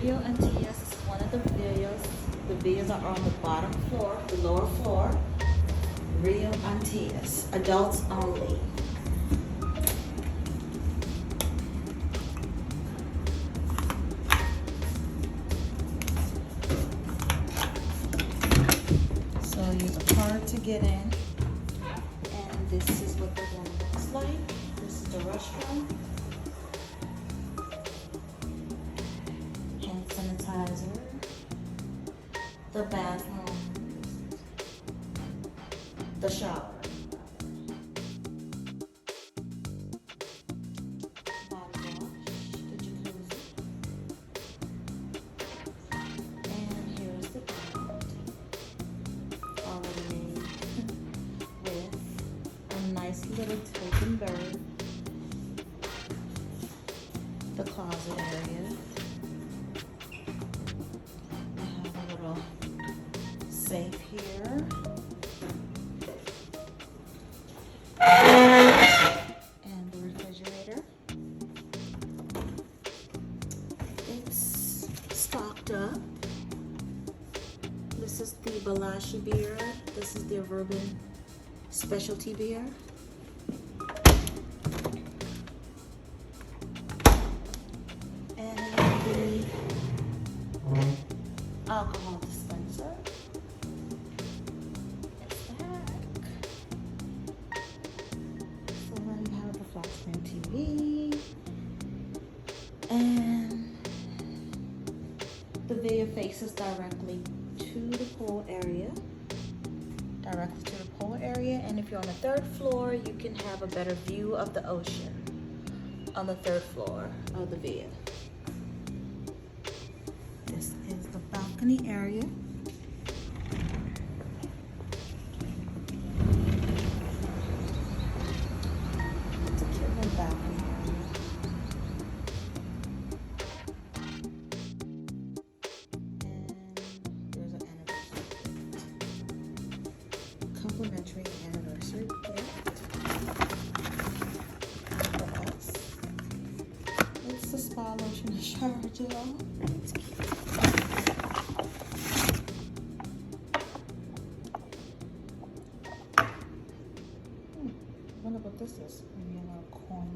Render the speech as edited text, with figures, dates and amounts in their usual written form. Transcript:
RIU Antillas is one of the villas. The villas are on the bottom floor, the lower floor. RIU Antillas, adults only. So use a card to get in. And this is what the room looks like. This is the restroom. Hand sanitizer. The bathroom. The shower. Body wash. The jacuzzi. And here's the bed. Already made with a nice little token bird. The closet area. We have a little safe here. And the refrigerator. It's stocked up. This is the Balashi beer. This is the Aruba specialty beer. And the alcohol dispenser. It's the hack. So then you have the flat screen TV. And the villa faces directly to the pool area. Directly to the pool area. And if you're on the third floor, you can have a better view of the ocean on the third floor of the villa. This is the balcony area. It's a cute little balcony area. And there's an anniversary gift. Complimentary anniversary gift for us. It's the spa lotion and shower gel. It's cute. I wonder what this is. Maybe a little coin.